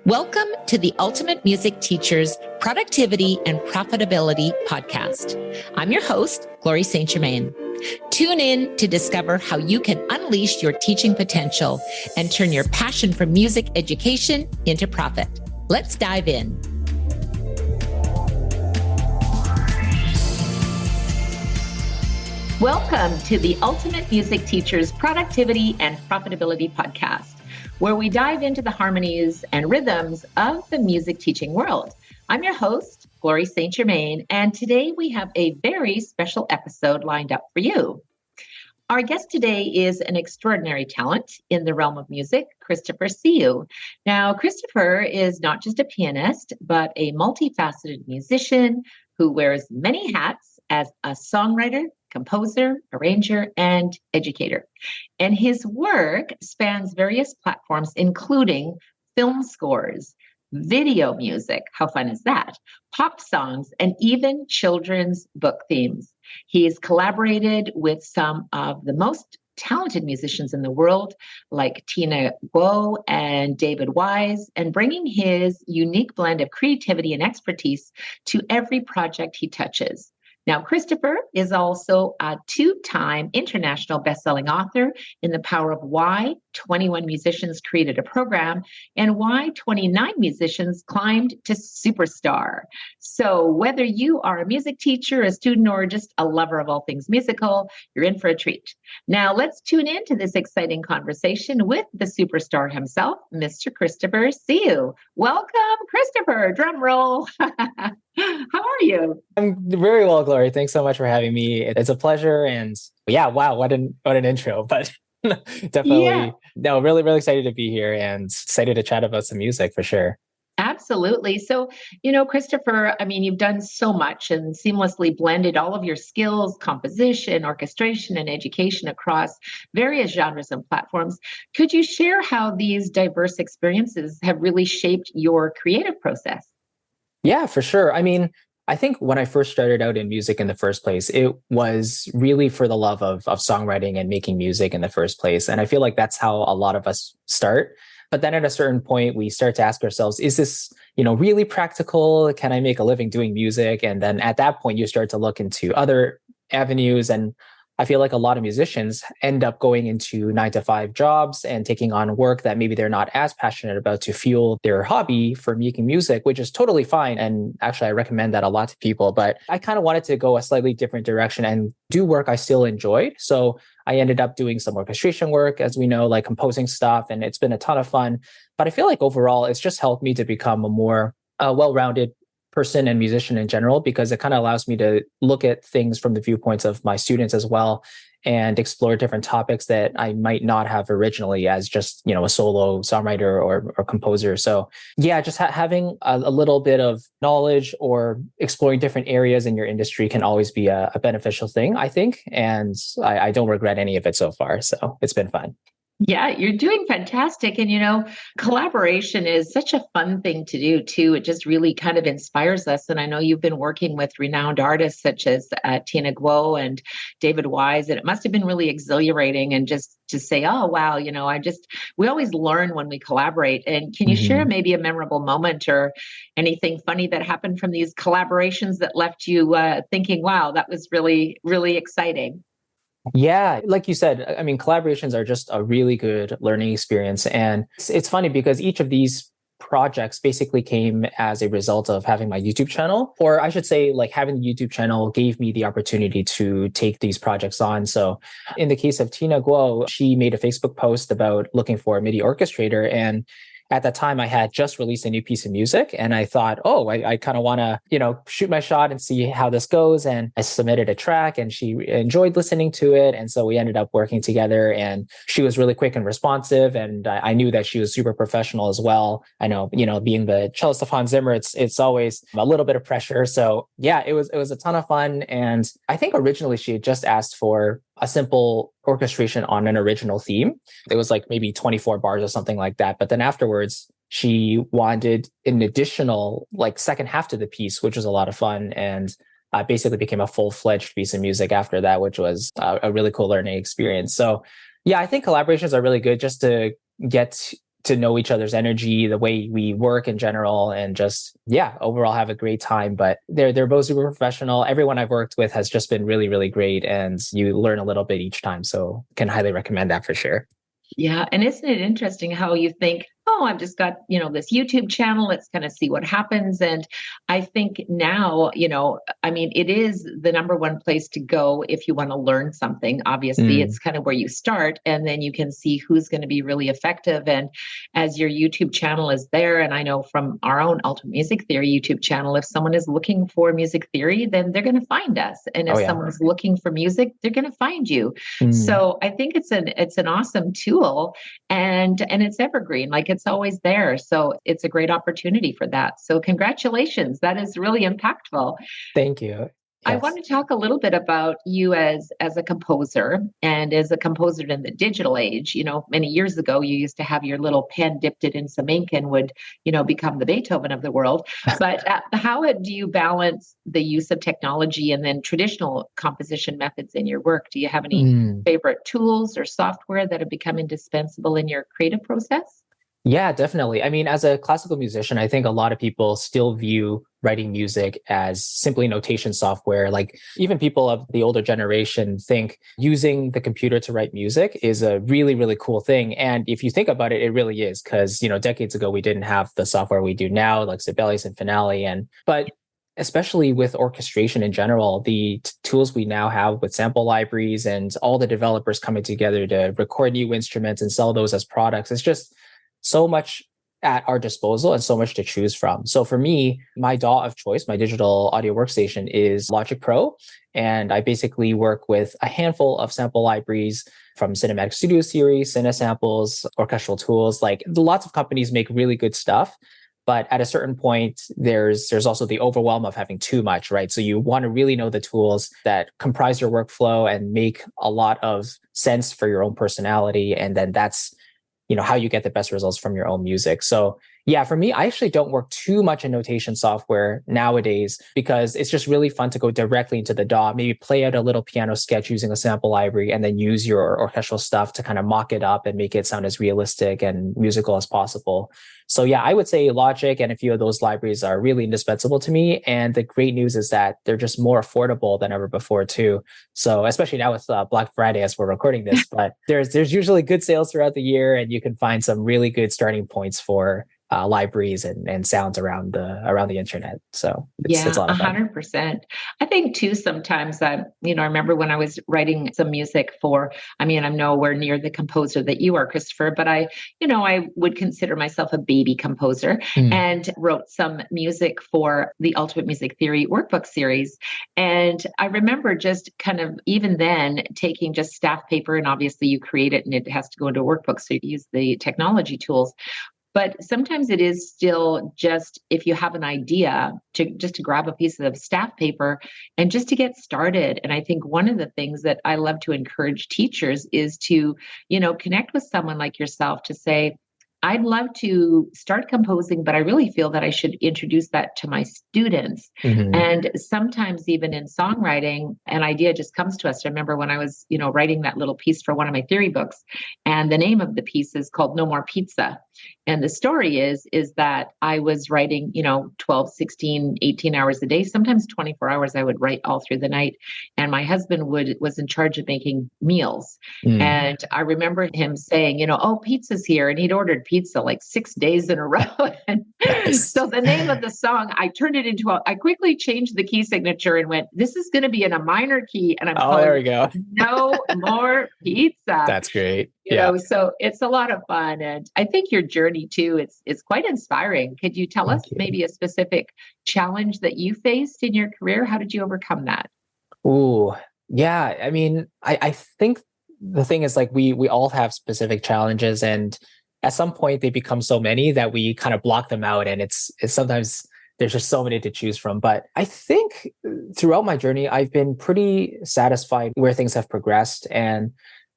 Welcome to the Ultimate Music Teacher's Productivity and Profitability Podcast. I'm your host, Glory St. Germain. Tune in to discover how you can unleash your teaching potential and turn your passion for music education into profit. Let's dive in. Welcome to the Ultimate Music Teacher's Productivity and Profitability Podcast, where we dive into the harmonies and rhythms of the music teaching world. I'm your host, Glory St. Germain, and today we have a very special episode lined up for you. Our guest today is an extraordinary talent in the realm of music, Christopher Siu. Now, Christopher is not just a pianist, but a multifaceted musician who wears many hats as a songwriter, composer, arranger, and educator. And his work spans various platforms, including film scores, video music, how fun is that? Pop songs, and even children's book themes. He's collaborated with some of the most talented musicians in the world, like Tina Guo and David Wise, and bringing his unique blend of creativity and expertise to every project he touches. Now, Christopher is also a two-time international best-selling author in The Power of Why 21 Musicians Created a Program and Why 29 Musicians Climbed to Superstar. So whether you are a music teacher, a student, or just a lover of all things musical, you're in for a treat. Now, let's tune into this exciting conversation with the superstar himself, Mr. Christopher Siu. Welcome, Christopher. Drum roll. How are you? I'm very well, Glory. Thanks so much for having me. It's a pleasure. And yeah, wow, what an intro. But definitely, no, really, really excited to be here and excited to chat about some music for sure. Absolutely. So, Christopher, you've done so much and seamlessly blended all of your skills, composition, orchestration, and education across various genres and platforms. Could you share how these diverse experiences have really shaped your creative process? Yeah, for sure. I think when I first started out in music in the first place, it was really for the love of songwriting and making music in the first place. And I feel like that's how a lot of us start. But then at a certain point, we start to ask ourselves, is this, really practical? Can I make a living doing music? And then at that point, you start to look into other avenues. And I feel like a lot of musicians end up going into 9-to-5 jobs and taking on work that maybe they're not as passionate about to fuel their hobby for making music, which is totally fine. And actually, I recommend that a lot to people. But I kind of wanted to go a slightly different direction and do work I still enjoyed. So I ended up doing some orchestration work, as we know, like composing stuff. And it's been a ton of fun. But I feel like overall, it's just helped me to become a more well-rounded person and musician in general, because it kind of allows me to look at things from the viewpoints of my students as well and explore different topics that I might not have originally as just, a solo songwriter or composer. So yeah, just having a little bit of knowledge or exploring different areas in your industry can always be a beneficial thing, I think. And I don't regret any of it so far. So it's been fun. Yeah, you're doing fantastic. And, collaboration is such a fun thing to do, too. It just really kind of inspires us. And I know you've been working with renowned artists such as Tina Guo and David Wise, and it must have been really exhilarating and just to say, oh, wow, we always learn when we collaborate. And can you share maybe a memorable moment or anything funny that happened from these collaborations that left you thinking, wow, that was really, really exciting? Yeah, like you said, collaborations are just a really good learning experience. And it's funny because each of these projects basically came as a result of having my YouTube channel, or I should say, like having the YouTube channel gave me the opportunity to take these projects on. So in the case of Tina Guo, she made a Facebook post about looking for a MIDI orchestrator. And at that time, I had just released a new piece of music and I thought, I kind of want to, shoot my shot and see how this goes. And I submitted a track and she enjoyed listening to it. And so we ended up working together and she was really quick and responsive. And I knew that she was super professional as well. I know, being the cellist of Hans Zimmer, it's always a little bit of pressure. So yeah, it was a ton of fun. And I think originally she had just asked for a simple orchestration on an original theme. It was like maybe 24 bars or something like that. But then afterwards, she wanted an additional second half to the piece, which was a lot of fun. And basically became a full-fledged piece of music after that, which was a really cool learning experience. So yeah, I think collaborations are really good just to get to know each other's energy, the way we work in general, and just, yeah, overall have a great time. But they're both super professional. Everyone I've worked with has just been really, really great. And you learn a little bit each time. So can highly recommend that for sure. Yeah. And isn't it interesting how you think, oh, I've just got, this YouTube channel. Let's kind of see what happens. And I think now, it is the number one place to go if you want to learn something. Obviously, it's kind of where you start, and then you can see who's going to be really effective. And as your YouTube channel is there, and I know from our own Ultimate Music Theory YouTube channel, if someone is looking for music theory, then they're going to find us. And if someone's looking for music, they're going to find you. So I think it's an awesome tool, and it's evergreen. Like, it's always there. So it's a great opportunity for that. So congratulations. That is really impactful. Thank you. I want to talk a little bit about you as a composer, and as a composer in the digital age. Many years ago, you used to have your little pen, dipped it in some ink, and would, become the Beethoven of the world. But how do you balance the use of technology and then traditional composition methods in your work? Do you have any favorite tools or software that have become indispensable in your creative process? Yeah, definitely. I mean, as a classical musician, I think a lot of people still view writing music as simply notation software. Like, even people of the older generation think using the computer to write music is a really, really cool thing. And if you think about it, it really is, because, decades ago, we didn't have the software we do now, like Sibelius and Finale. But especially with orchestration in general, the tools we now have with sample libraries and all the developers coming together to record new instruments and sell those as products, it's just so much at our disposal and so much to choose from. So for me, my DAW of choice, my digital audio workstation, is Logic Pro. And I basically work with a handful of sample libraries from Cinematic Studio Series, Cinesamples, orchestral tools. Like, lots of companies make really good stuff. But at a certain point, there's also the overwhelm of having too much, right? So you want to really know the tools that comprise your workflow and make a lot of sense for your own personality. And then that's how you get the best results from your own music. So yeah, for me, I actually don't work too much in notation software nowadays, because it's just really fun to go directly into the DAW, maybe play out a little piano sketch using a sample library, and then use your orchestral stuff to kind of mock it up and make it sound as realistic and musical as possible. So yeah, I would say Logic and a few of those libraries are really indispensable to me. And the great news is that they're just more affordable than ever before too. So especially now with Black Friday, as we're recording this, but there's usually good sales throughout the year, and you can find some really good starting points for libraries and sounds around the internet. So it's a lot of fun. 100%. I think too, sometimes I remember when I was writing some music for, I'm nowhere near the composer that you are, Christopher, but I would consider myself a baby composer, and wrote some music for the Ultimate Music Theory workbook series. And I remember just kind of, even then, taking just staff paper, and obviously you create it and it has to go into a workbook, so you use the technology tools. But sometimes it is still just, if you have an idea, to grab a piece of staff paper and just to get started. And I think one of the things that I love to encourage teachers is to, connect with someone like yourself to say, I'd love to start composing, but I really feel that I should introduce that to my students. And sometimes even in songwriting, an idea just comes to us. I remember when I was, writing that little piece for one of my theory books, and the name of the piece is called No More Pizza. And the story is that I was writing, 12, 16, 18 hours a day, sometimes 24 hours. I would write all through the night. And my husband was in charge of making meals. And I remember him saying, oh, pizza's here. And he'd ordered pizza like 6 days in a row. And so the name of the song, I turned it into I quickly changed the key signature and went, this is going to be in a minor key. And I'm calling there we go. No More Pizza. That's great. So it's a lot of fun. And I think your journey too, it's quite inspiring. Could you tell us maybe a specific challenge that you faced in your career? How did you overcome that? Ooh, yeah. I mean, I think the thing is, like, we all have specific challenges, and at some point they become so many that we kind of block them out, and it's sometimes there's just so many to choose from. But I think throughout my journey, I've been pretty satisfied where things have progressed, and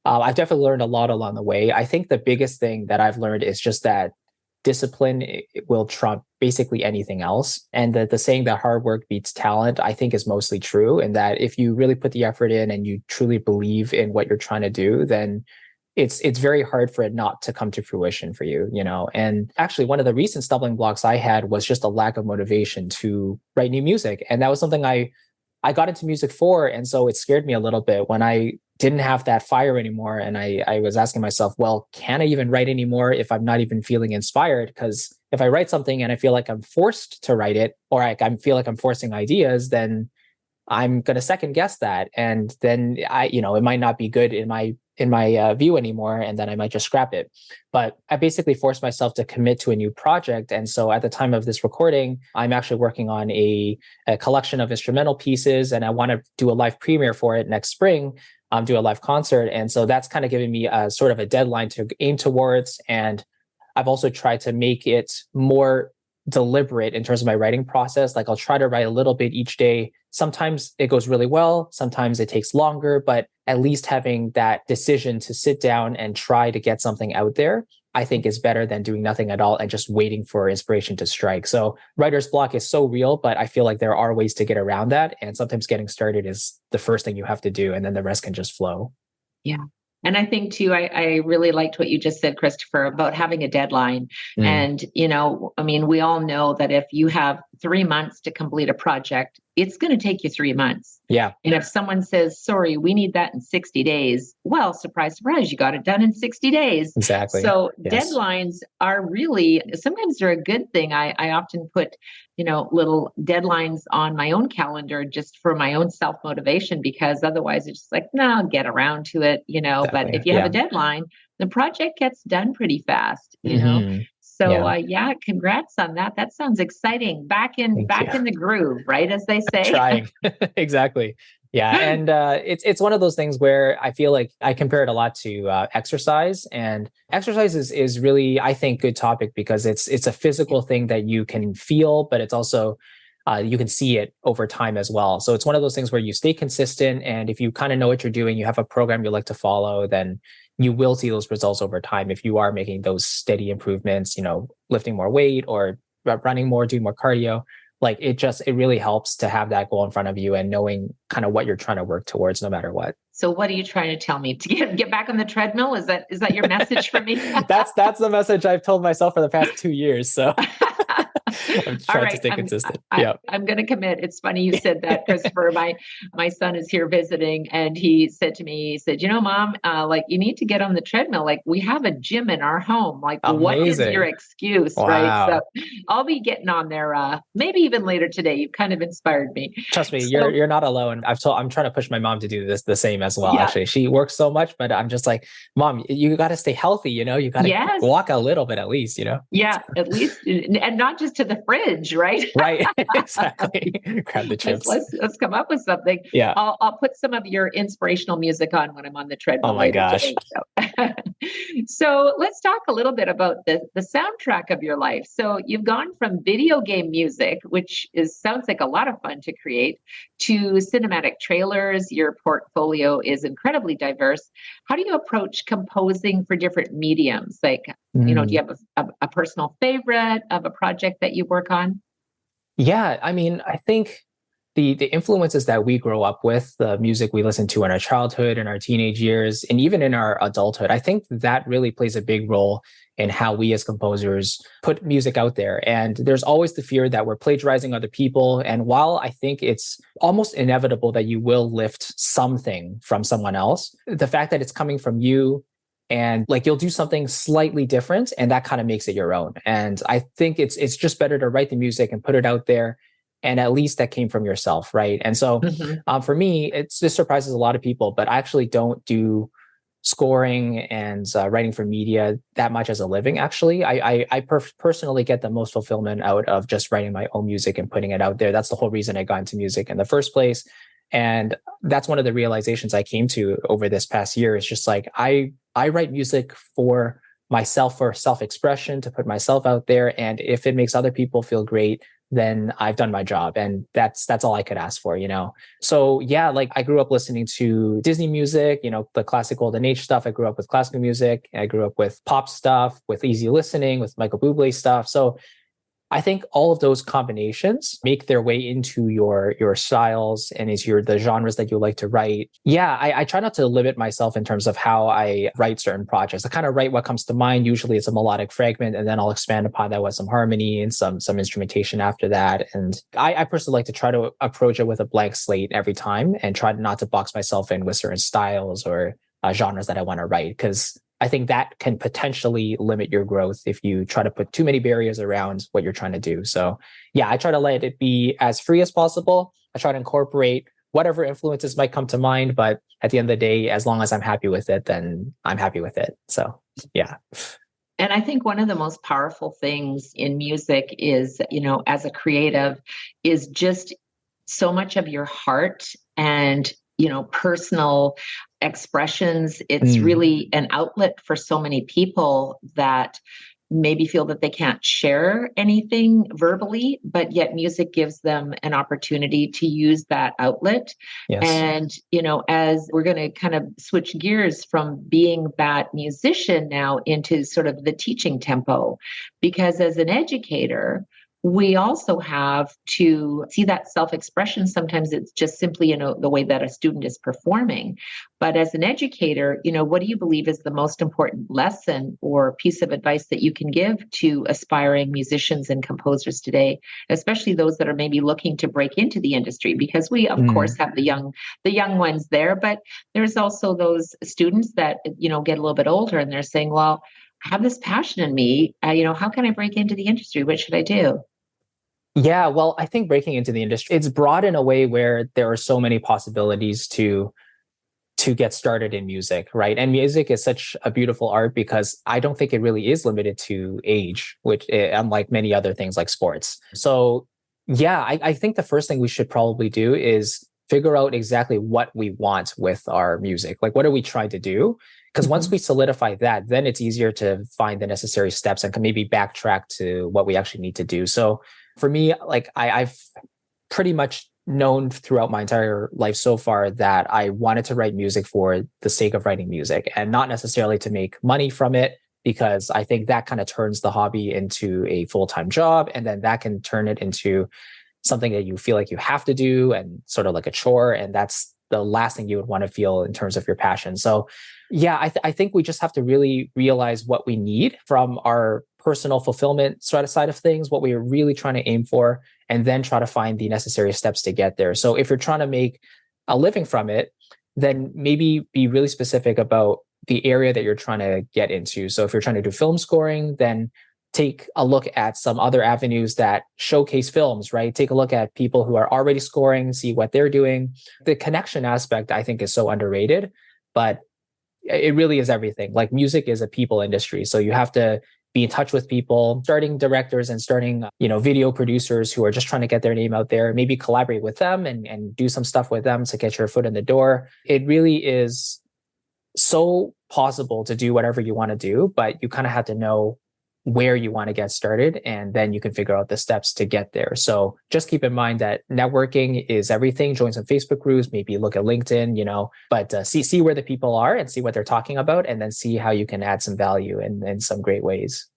I've definitely learned a lot along the way. I think the biggest thing that I've learned is just that discipline will trump basically anything else. And the saying that hard work beats talent, I think, is mostly true. And that if you really put the effort in and you truly believe in what you're trying to do, then it's very hard for it not to come to fruition for you, you know? And actually one of the recent stumbling blocks I had was just a lack of motivation to write new music. And that was something I got into music for. And so it scared me a little bit when I didn't have that fire anymore. And I was asking myself, well, can I even write anymore if I'm not even feeling inspired? Because if I write something and I feel like I'm forced to write it, or I feel like I'm forcing ideas, then I'm going to second guess that. And then it might not be good in my view anymore. And then I might just scrap it. But I basically forced myself to commit to a new project. And so at the time of this recording, I'm actually working on a collection of instrumental pieces, and I want to do a live premiere for it next spring, do a live concert. And so that's kind of giving me a sort of a deadline to aim towards. And I've also tried to make it more deliberate in terms of my writing process. Like I'll try to write a little bit each day. Sometimes it goes really well. Sometimes it takes longer, but at least having that decision to sit down and try to get something out there, I think is better than doing nothing at all and just waiting for inspiration to strike. So writer's block is so real, but I feel like there are ways to get around that. And sometimes getting started is the first thing you have to do. And then the rest can just flow. Yeah. And I think too, I really liked what you just said, Christopher, about having a deadline. And, we all know that if you have 3 months to complete a project, it's going to take you 3 months. Yeah. And if someone says, sorry, we need that in 60 days, well, surprise, surprise, you got it done in 60 days. Exactly. So Yes. Deadlines are really, sometimes they're a good thing. I often put, little deadlines on my own calendar just for my own self-motivation, because otherwise it's just like, no, I'll get around to it, Exactly. but if you have a deadline, the project gets done pretty fast, Mhm. So congrats on that. That sounds exciting. Back in the groove, right? As they say. Trying. Exactly. Yeah. And it's one of those things where I feel like I compare it a lot to exercise. And exercise is really, I think, good topic because it's a physical thing that you can feel, but it's also you can see it over time as well. So it's one of those things where you stay consistent. And if you kind of know what you're doing, you have a program you like to follow, then you will see those results over time if you are making those steady improvements, lifting more weight or running more, doing more cardio. Like it really helps to have that goal in front of you and knowing kind of what you're trying to work towards no matter what. So what are you trying to tell me? To get back on the treadmill? Is that your message for me? That's the message I've told myself for the past 2 years. So I'm trying to stay consistent. I'm going to commit. It's funny you said that, Christopher. My son is here visiting, and he said to me, he said, Mom, you need to get on the treadmill. Like we have a gym in our home. Like, what is your excuse? Wow. Right. So I'll be getting on there, maybe even later today. You've kind of inspired me. Trust me, you're not alone. I'm trying to push my mom to do the same as well. Yeah. Actually, she works so much, but I'm just like, Mom, you got to stay healthy. You got to walk a little bit at least. Yeah, at least, and not just to the fridge, right? Right, exactly. Grab the chips. Let's come up with something. Yeah, I'll put some of your inspirational music on when I'm on the treadmill. Oh my gosh! Today, so let's talk a little bit about the soundtrack of your life. So you've gone from video game music, which sounds like a lot of fun to create, to cinematic trailers. Your portfolio is incredibly diverse. How do you approach composing for different mediums? Like, do you have a personal favorite of a project that you work on? Yeah, I think the influences that we grow up with, the music we listen to in our childhood and our teenage years, and even in our adulthood, I think that really plays a big role in how we as composers put music out there. And there's always the fear that we're plagiarizing other people. And while I think it's almost inevitable that you will lift something from someone else, the fact that it's coming from you and like you'll do something slightly different and that kind of makes it your own. And I think it's just better to write the music and put it out there. And at least that came from yourself, right? And so for me, this surprises a lot of people, but I actually don't do scoring and writing for media that much as a living. Actually, I personally get the most fulfillment out of just writing my own music and putting it out there. That's the whole reason I got into music in the first place. And that's one of the realizations I came to over this past year. It's just like, I write music for myself, for self-expression, to put myself out there. And if it makes other people feel great, then I've done my job. And that's all I could ask for, So yeah, like I grew up listening to Disney music, the classic golden age stuff. I grew up with classical music. I grew up with pop stuff, with easy listening, with Michael Bublé stuff. So I think all of those combinations make their way into your styles and the genres that you like to write. Yeah, I try not to limit myself in terms of how I write certain projects. I kind of write what comes to mind. Usually it's a melodic fragment, and then I'll expand upon that with some harmony and some instrumentation after that. And I personally like to try to approach it with a blank slate every time and try not to box myself in with certain styles or genres that I want to write, because I think that can potentially limit your growth if you try to put too many barriers around what you're trying to do. So yeah, I try to let it be as free as possible. I try to incorporate whatever influences might come to mind, but at the end of the day, as long as I'm happy with it, then I'm happy with it. So yeah. And I think one of the most powerful things in music is, as a creative, is just so much of your heart and personal expressions. It's really an outlet for so many people that maybe feel that they can't share anything verbally, but yet music gives them an opportunity to use that outlet. Yes. And, as we're going to kind of switch gears from being that musician now into sort of the teaching tempo, because as an educator, we also have to see that self-expression. Sometimes it's just simply, the way that a student is performing. But as an educator, what do you believe is the most important lesson or piece of advice that you can give to aspiring musicians and composers today, especially those that are maybe looking to break into the industry? Because we, of course, have the young ones there, but there's also those students that, get a little bit older and they're saying, well, I have this passion in me. How can I break into the industry? What should I do? Yeah, well, I think breaking into the industry, it's broad in a way where there are so many possibilities to get started in music, right? And music is such a beautiful art because I don't think it really is limited to age, which unlike many other things like sports. So yeah, I think the first thing we should probably do is figure out exactly what we want with our music. Like, what are we trying to do? Because once we solidify that, then it's easier to find the necessary steps and can maybe backtrack to what we actually need to do. So for me, like I've pretty much known throughout my entire life so far that I wanted to write music for the sake of writing music and not necessarily to make money from it, because I think that kind of turns the hobby into a full-time job. And then that can turn it into something that you feel like you have to do and sort of like a chore. And that's the last thing you would want to feel in terms of your passion. So yeah, I think we just have to really realize what we need from our personal fulfillment side of things, what we're really trying to aim for, and then try to find the necessary steps to get there. So if you're trying to make a living from it, then maybe be really specific about the area that you're trying to get into. So if you're trying to do film scoring, then take a look at some other avenues that showcase films, right? Take a look at people who are already scoring, see what they're doing. The connection aspect, I think, is so underrated, but it really is everything. Like, music is a people industry. So you have to be in touch with people, starting directors and starting, video producers who are just trying to get their name out there, maybe collaborate with them and do some stuff with them to get your foot in the door. It really is so possible to do whatever you want to do, but you kind of have to know where you want to get started, and then you can figure out the steps to get there. So just keep in mind that networking is everything. Join some Facebook groups, maybe look at LinkedIn, but see where the people are and see what they're talking about, and then see how you can add some value in some great ways.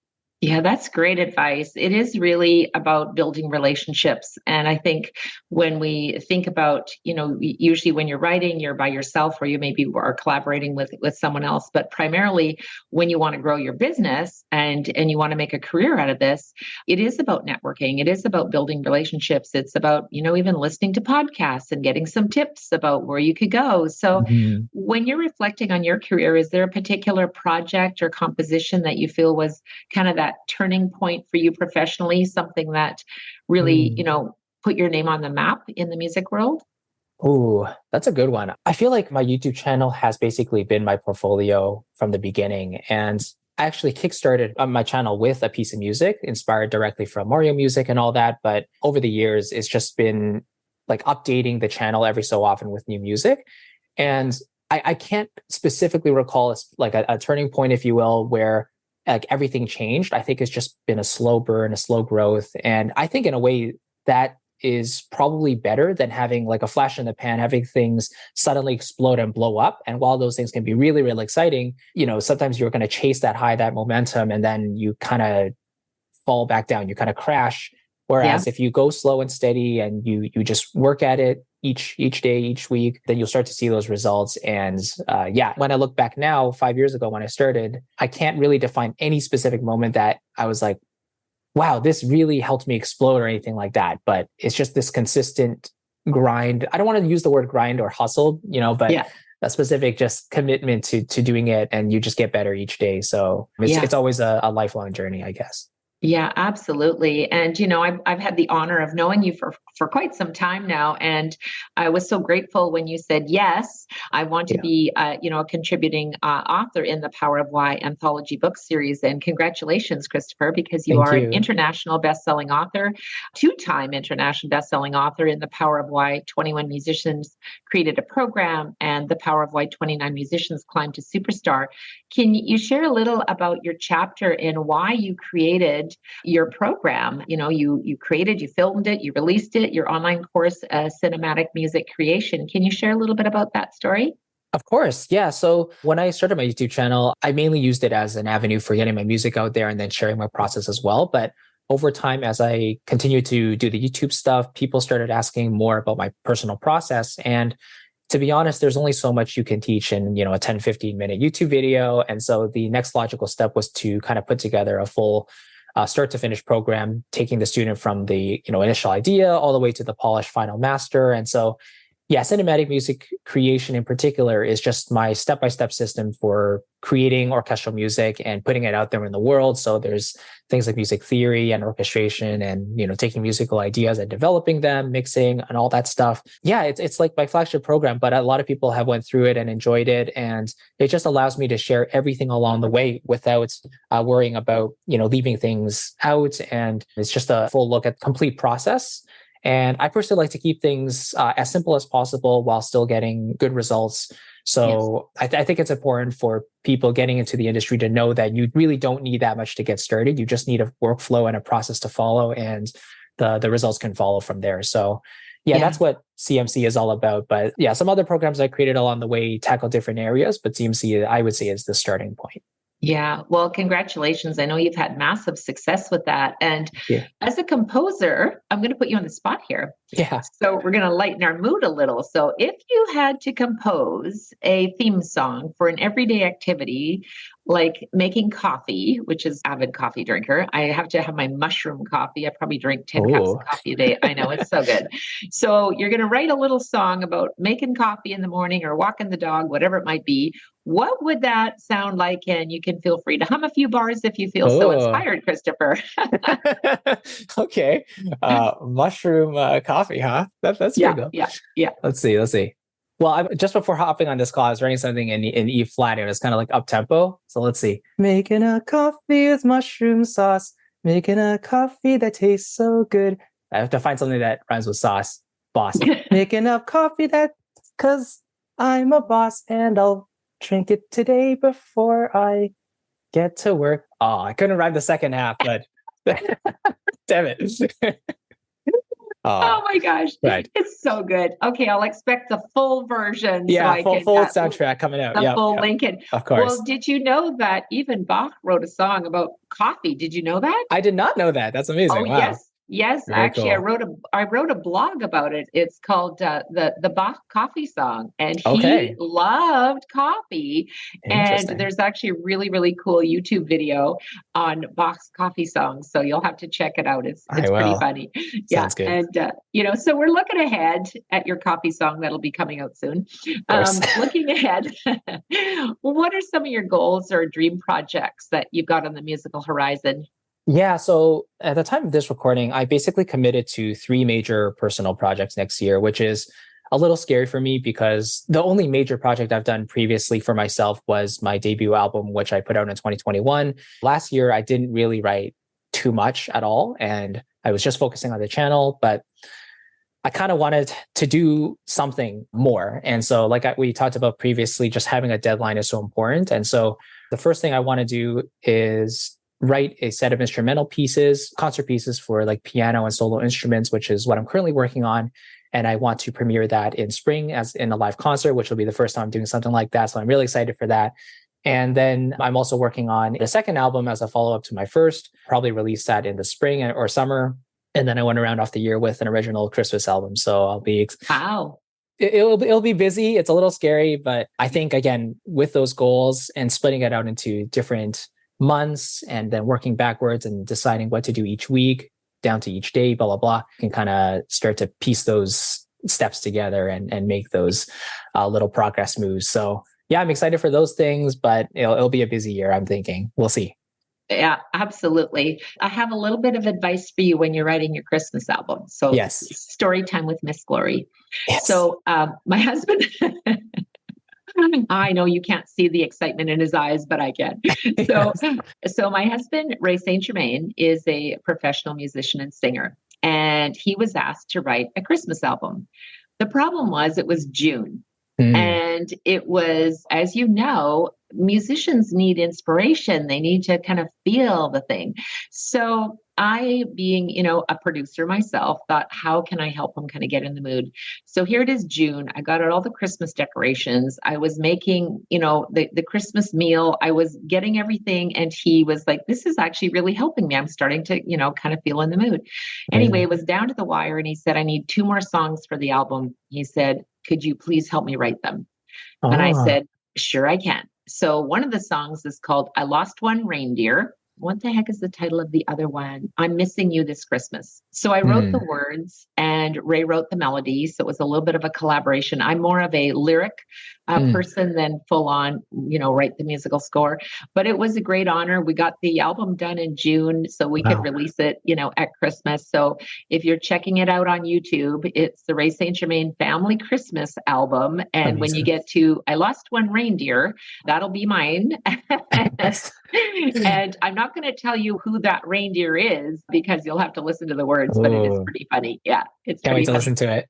Yeah, that's great advice. It is really about building relationships. And I think when we think about, usually when you're writing, you're by yourself, or you maybe are collaborating with someone else. But primarily when you want to grow your business and you want to make a career out of this, it is about networking. It is about building relationships. It's about, even listening to podcasts and getting some tips about where you could go. So when you're reflecting on your career, is there a particular project or composition that you feel was kind of that turning point for you professionally, something that really, put your name on the map in the music world? Oh, that's a good one. I feel like my YouTube channel has basically been my portfolio from the beginning. And I actually kickstarted my channel with a piece of music inspired directly from Mario music and all that. But over the years, it's just been like updating the channel every so often with new music. And I can't specifically recall like a turning point, if you will, where like everything changed. I think it's just been a slow burn, a slow growth. And I think in a way that is probably better than having like a flash in the pan, having things suddenly explode and blow up. And while those things can be really, really exciting, sometimes you're going to chase that high, that momentum, and then you kind of fall back down. You kind of crash. Yeah. Whereas if you go slow and steady and you just work at it each day, each week, then you'll start to see those results. And when I look back now, 5 years ago when I started, I can't really define any specific moment that I was like, wow, this really helped me explode or anything like that. But it's just this consistent grind. I don't want to use the word grind or hustle, but Yeah. a specific just commitment to doing it, and you just get better each day. So Yeah. it's always a lifelong journey, I guess. Yeah, absolutely. And, I've had the honor of knowing you for quite some time now. And I was so grateful when you said, yes, I want to be, a contributing author in the Power of Why anthology book series. And congratulations, Christopher, because you Thank are you. an international bestselling author, two-time international bestselling author in the Power of Why 21 musicians created a program and the Power of Why 29 musicians climbed to superstar. Can you share a little about your chapter and why you created your program? You created, you filmed it, you released it, your online course, cinematic music creation. Can you share a little bit about that story? Of course. Yeah. So when I started my YouTube channel, I mainly used it as an avenue for getting my music out there and then sharing my process as well. But over time, as I continued to do the YouTube stuff, people started asking more about my personal process. And to be honest, there's only so much you can teach in, a 10, 15-minute YouTube video. And so the next logical step was to kind of put together a full start to finish program, taking the student from the, initial idea all the way to the polished final master. And so, yeah, cinematic music creation in particular is just my step-by-step system for creating orchestral music and putting it out there in the world. So there's things like music theory and orchestration and, taking musical ideas and developing them, mixing and all that stuff. Yeah, it's like my flagship program, but a lot of people have went through it and enjoyed it. And it just allows me to share everything along the way without worrying about, leaving things out. And it's just a full look at complete process. And I personally like to keep things as simple as possible while still getting good results. So yes. I think it's important for people getting into the industry to know that you really don't need that much to get started. You just need a workflow and a process to follow, and the results can follow from there. So yeah, that's what CMC is all about. But yeah, some other programs I created along the way tackle different areas, but CMC, I would say, is the starting point. Yeah. Well, congratulations. I know you've had massive success with that. And as a composer, I'm going to put you on the spot here. Yeah. So we're going to lighten our mood a little. So if you had to compose a theme song for an everyday activity, like making coffee, which is avid coffee drinker, I have to have my mushroom coffee. I probably drink 10 cups of coffee a day. I know, it's so good. So you're going to write a little song about making coffee in the morning or walking the dog, whatever it might be. What would that sound like? And you can feel free to hum a few bars if you feel so inspired, Christopher. Okay. Mushroom coffee, huh? That's pretty cool. Yeah. Let's see. Well, just before hopping on this call, I was writing something in E flat. It was kind of like up tempo. So let's see. Making a coffee with mushroom sauce. Making a coffee that tastes so good. I have to find something that rhymes with sauce. Boss. Making up coffee cause I'm a boss and I'll drink it today before I get to work. Oh, I couldn't rhyme the second half, but damn it. Oh my gosh. Right. It's so good. Okay, I'll expect the full version. Yeah, full soundtrack coming out. The full Lincoln. Of course. Well, did you know that even Bach wrote a song about coffee? Did you know that? I did not know that. That's amazing. Oh, wow. Yes. Very actually, cool. I wrote a blog about it. It's called the Bach Coffee Song, and he loved coffee. And there's actually a really, really cool YouTube video on Bach's coffee songs. So you'll have to check it out. It's pretty funny. Sounds good. And so we're looking ahead at your coffee song that'll be coming out soon. Looking ahead, what are some of your goals or dream projects that you've got on the musical horizon? Yeah. So at the time of this recording, I basically committed to 3 major personal projects next year, which is a little scary for me because the only major project I've done previously for myself was my debut album, which I put out in 2021. Last year, I didn't really write too much at all. And I was just focusing on the channel, but I kind of wanted to do something more. And so like we talked about previously, just having a deadline is so important. And so the first thing I want to do is write a set of instrumental pieces, concert pieces for like piano and solo instruments, which is what I'm currently working on. And I want to premiere that in spring as in a live concert, which will be the first time I'm doing something like that. So I'm really excited for that. And then I'm also working on the second album as a follow-up to my first, probably release that in the spring or summer. And then I want to round off the year with an original Christmas album. So I'll be Wow. it'll be busy. It's a little scary, but I think again, with those goals and splitting it out into different months and then working backwards and deciding what to do each week down to each day, blah, blah, blah, can kind of start to piece those steps together and make those little progress moves. So yeah, I'm excited for those things, but it'll be a busy year, I'm thinking. We'll see. Yeah, absolutely. I have a little bit of advice for you when you're writing your Christmas album. So Yes. story time with Miss Glory. Yes. So my husband, I know you can't see the excitement in his eyes, but I can. So, so my husband, Ray Saint Germain, is a professional musician and singer, and he was asked to write a Christmas album. The problem was it was June. And it was, as you know, musicians need inspiration. They need to kind of feel the thing. So I, being, a producer myself, thought, how can I help him kind of get in the mood? So here it is, June. I got out all the Christmas decorations. I was making, the Christmas meal. I was getting everything. And he was like, this is actually really helping me. I'm starting to, kind of feel in the mood. Anyway, it was down to the wire. And he said, I need 2 more songs for the album. He said, could you please help me write them? And I said, sure, I can. So one of the songs is called I Lost One Reindeer. What the heck is the title of the other one? I'm Missing You This Christmas. So I wrote the words and Ray wrote the melody. So it was a little bit of a collaboration. I'm more of a lyric person than full on, write the musical score. But it was a great honor. We got the album done in June so we could release it, at Christmas. So if you're checking it out on YouTube, it's the Ray Saint Germain Family Christmas album. And when you get to I Lost One Reindeer, that'll be mine. And I'm not going to tell you who that reindeer is because you'll have to listen to the words, but it is pretty funny. Yeah, it's Can't pretty wait to funny. listen to it.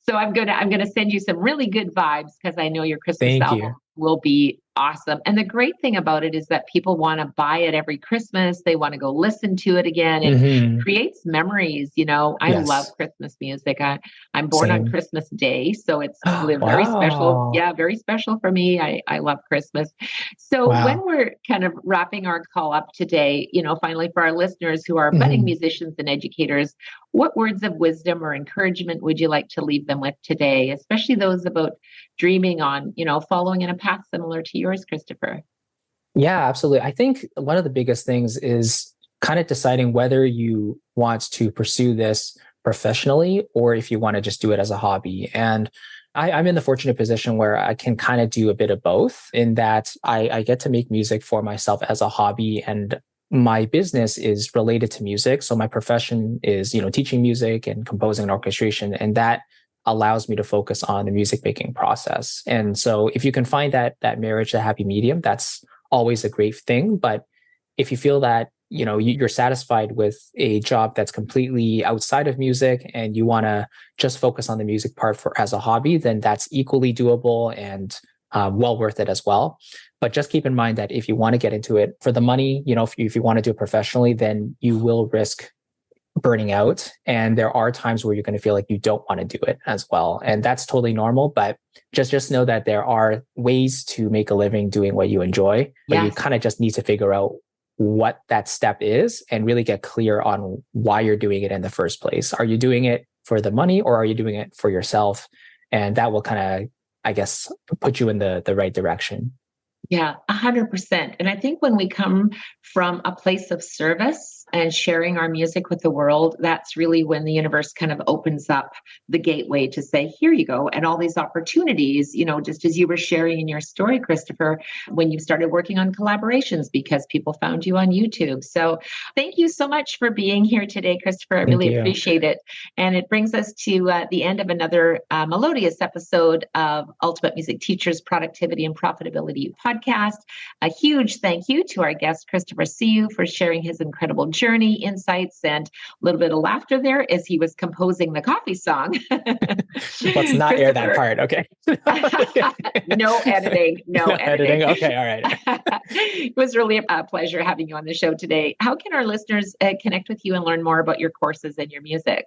So I'm gonna send you some really good vibes because I know your Christmas Thank album you. will be awesome. And the great thing about it is that people want to buy it every Christmas. They want to go listen to it again. It creates memories. I love Christmas music. I'm born on Christmas Day, so it's very special. Yeah, very special for me. I love Christmas. So when we're kind of wrapping our call up today, finally for our listeners who are budding musicians and educators, what words of wisdom or encouragement would you like to leave them with today, especially those about dreaming on, following in a path similar to yours, Christopher? Yeah, absolutely. I think one of the biggest things is kind of deciding whether you want to pursue this professionally or if you want to just do it as a hobby. And I'm in the fortunate position where I can kind of do a bit of both in that I get to make music for myself as a hobby, and my business is related to music. So my profession is, teaching music and composing and orchestration. And that allows me to focus on the music making process. And so if you can find that marriage, the happy medium, that's always a great thing. But if you feel that, you're satisfied with a job that's completely outside of music and you want to just focus on the music part as a hobby, then that's equally doable and well worth it as well. But just keep in mind that if you want to get into it for the money, if you want to do it professionally, then you will risk burning out. And there are times where you're going to feel like you don't want to do it as well. And that's totally normal. But just know that there are ways to make a living doing what you enjoy. But you kind of just need to figure out what that step is and really get clear on why you're doing it in the first place. Are you doing it for the money or are you doing it for yourself? And that will kind of, I guess, put you in the right direction. Yeah, 100%. And I think when we come from a place of service and sharing our music with the world, that's really when the universe kind of opens up the gateway to say, here you go. And all these opportunities, just as you were sharing in your story, Christopher, when you started working on collaborations because people found you on YouTube. So thank you so much for being here today, Christopher. I really appreciate it. And it brings us to the end of another melodious episode of Ultimate Music Teachers Productivity and Profitability Podcast. A huge thank you to our guest, Christopher Siu, for sharing his incredible journey, insights, and a little bit of laughter there as he was composing the coffee song. Let's not air that part, okay? No editing. No editing. Okay, all right. It was really a pleasure having you on the show today. How can our listeners connect with you and learn more about your courses and your music?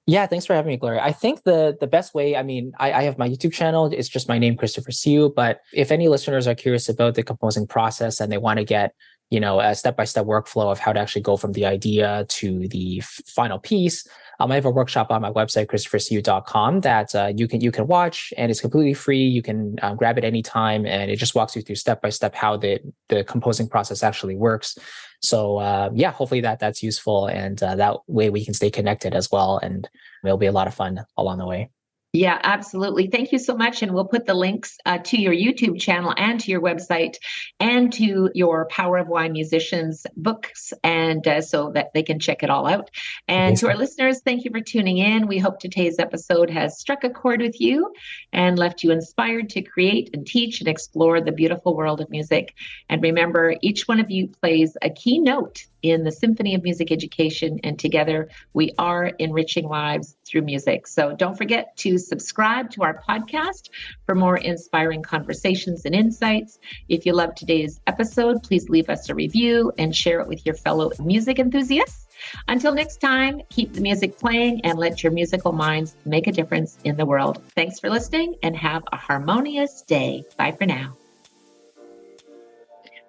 Yeah, thanks for having me, Gloria. I think the best way, I mean, I have my YouTube channel. It's just my name, Christopher Siu. But if any listeners are curious about the composing process and they want to get, a step-by-step workflow of how to actually go from the idea to the final piece, I have a workshop on my website, christophersiu.com, that you can watch, and it's completely free. You can grab it anytime, and it just walks you through step-by-step how the composing process actually works. So yeah, hopefully that's useful, and that way we can stay connected as well, and it'll be a lot of fun along the way. Yeah, absolutely. Thank you so much. And we'll put the links to your YouTube channel and to your website and to your Power of Why musicians books, and so that they can check it all out. And to our listeners, thank you for tuning in. We hope today's episode has struck a chord with you and left you inspired to create and teach and explore the beautiful world of music. And remember, each one of you plays a key note in the symphony of music education, and together we are enriching lives through music. So don't forget to subscribe to our podcast for more inspiring conversations and insights. If you loved today's episode, please leave us a review and share it with your fellow music enthusiasts. Until next time, keep the music playing and let your musical minds make a difference in the world. Thanks for listening and have a harmonious day. Bye for now.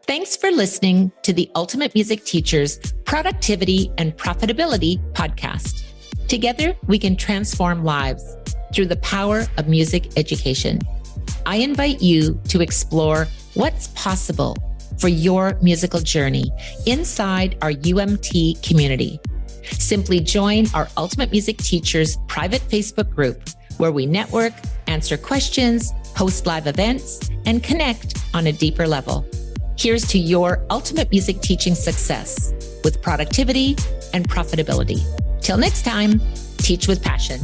Thanks for listening to the Ultimate Music Teacher's Productivity and Profitability Podcast. Together, we can transform lives through the power of music education. I invite you to explore what's possible for your musical journey inside our UMT community. Simply join our Ultimate Music Teachers private Facebook group, where we network, answer questions, host live events, and connect on a deeper level. Here's to your ultimate music teaching success with productivity and profitability. Till next time, teach with passion.